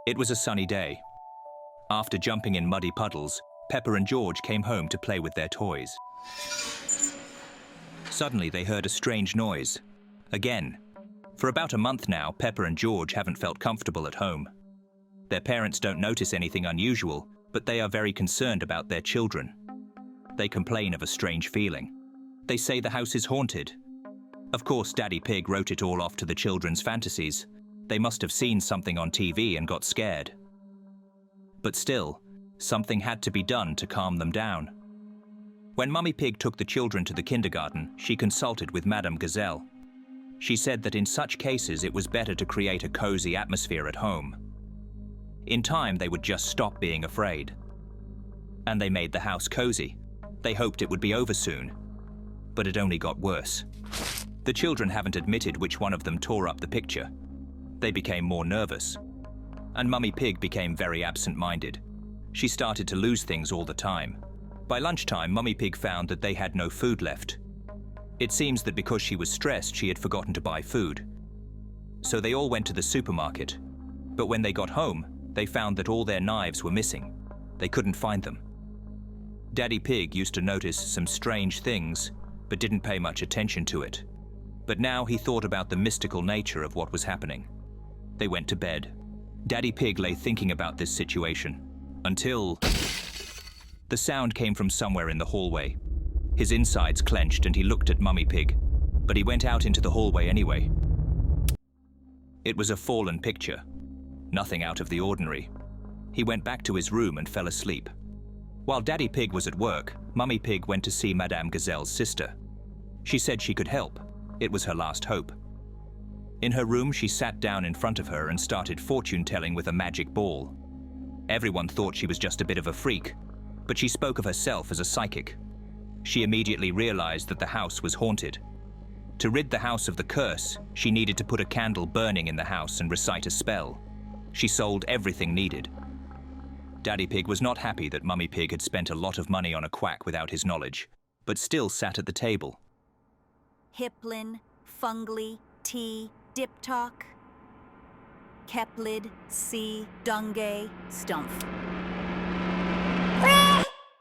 It was a sunny day. After jumping in muddy puddles, Peppa and George came home to play with their toys. Suddenly they heard a strange noise. Again. For about a month now, Peppa and George haven't felt comfortable at home. Their parents don't notice anything unusual, but they are very concerned about their children. They complain of a strange feeling. They say the house is haunted. Of course, Daddy Pig wrote it all off to the children's fantasies. They must have seen something on TV and got scared. But still, something had to be done to calm them down. When Mummy Pig took the children to the kindergarten, she consulted with Madame Gazelle. She said that in such cases it was better to create a cozy atmosphere at home. In time, they would just stop being afraid. And they made the house cozy. They hoped it would be over soon. But it only got worse. The children haven't admitted which one of them tore up the picture. They became more nervous. And Mummy Pig became very absent-minded. She started to lose things all the time. By lunchtime, Mummy Pig found that they had no food left. It seems that because she was stressed, she had forgotten to buy food. So they all went to the supermarket. But when they got home, they found that all their knives were missing. They couldn't find them. Daddy Pig used to notice some strange things, but didn't pay much attention to it. But now he thought about the mystical nature of what was happening. They went to bed. Daddy Pig lay thinking about this situation, until the sound came from somewhere in the hallway. His insides clenched and he looked at Mummy Pig, but he went out into the hallway anyway. It was a fallen picture. Nothing out of the ordinary. He went back to his room and fell asleep. While Daddy Pig was at work, Mummy Pig went to see Madame Gazelle's sister. She said she could help. It was her last hope. In her room, she sat down in front of her and started fortune-telling with a magic ball. Everyone thought she was just a bit of a freak, but she spoke of herself as a psychic. She immediately realized that the house was haunted. To rid the house of the curse, she needed to put a candle burning in the house and recite a spell. She sold everything needed. Daddy Pig was not happy that Mummy Pig had spent a lot of money on a quack without his knowledge, but still sat at the table. Hiplin, Fungly, T, Diptok, Keplid, C, Dungay, Stumpf.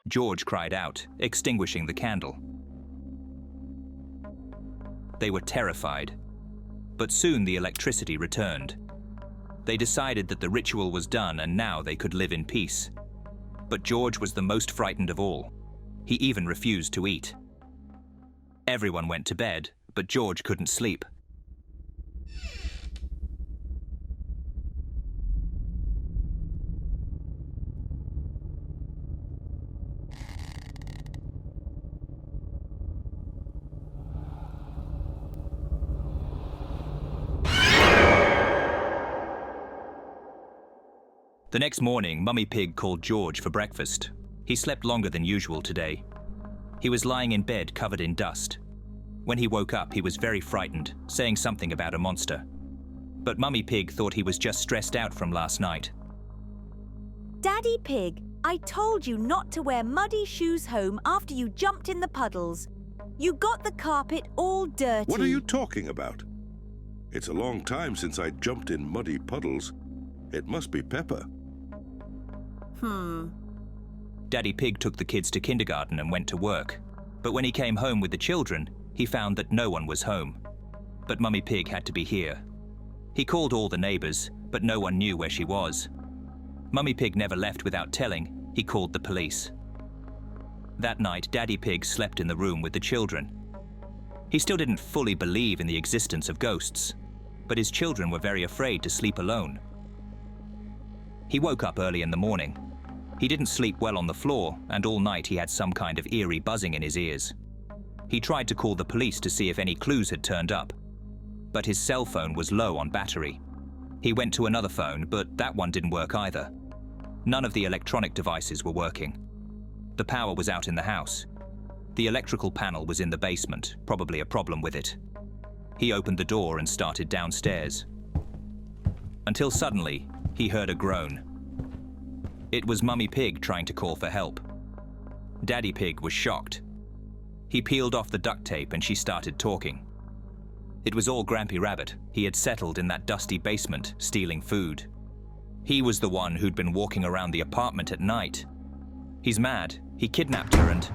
George cried out, extinguishing the candle. They were terrified, but soon the electricity returned. They decided that the ritual was done and now they could live in peace. But George was the most frightened of all. He even refused to eat. Everyone went to bed, but George couldn't sleep. The next morning, Mummy Pig called George for breakfast. He slept longer than usual today. He was lying in bed covered in dust. When he woke up, he was very frightened, saying something about a monster. But Mummy Pig thought he was just stressed out from last night. Daddy Pig, I told you not to wear muddy shoes home after you jumped in the puddles. You got the carpet all dirty. What are you talking about? It's a long time since I jumped in muddy puddles. It must be Peppa. Daddy Pig took the kids to kindergarten and went to work. But when he came home with the children, he found that no one was home. But Mummy Pig had to be here. He called all the neighbors, but no one knew where she was. Mummy Pig never left without telling. He called the police. That night, Daddy Pig slept in the room with the children. He still didn't fully believe in the existence of ghosts, but his children were very afraid to sleep alone. He woke up early in the morning. He didn't sleep well on the floor, and all night he had some kind of eerie buzzing in his ears. He tried to call the police to see if any clues had turned up, but his cell phone was low on battery. He went to another phone, but that one didn't work either. None of the electronic devices were working. The power was out in the house. The electrical panel was in the basement, probably a problem with it. He opened the door and started downstairs. Until suddenly, he heard a groan. It was Mummy Pig trying to call for help. Daddy Pig was shocked. He peeled off the duct tape and she started talking. It was all Grampy Rabbit. He had settled in that dusty basement, stealing food. He was the one who'd been walking around the apartment at night. He's mad. He kidnapped her and...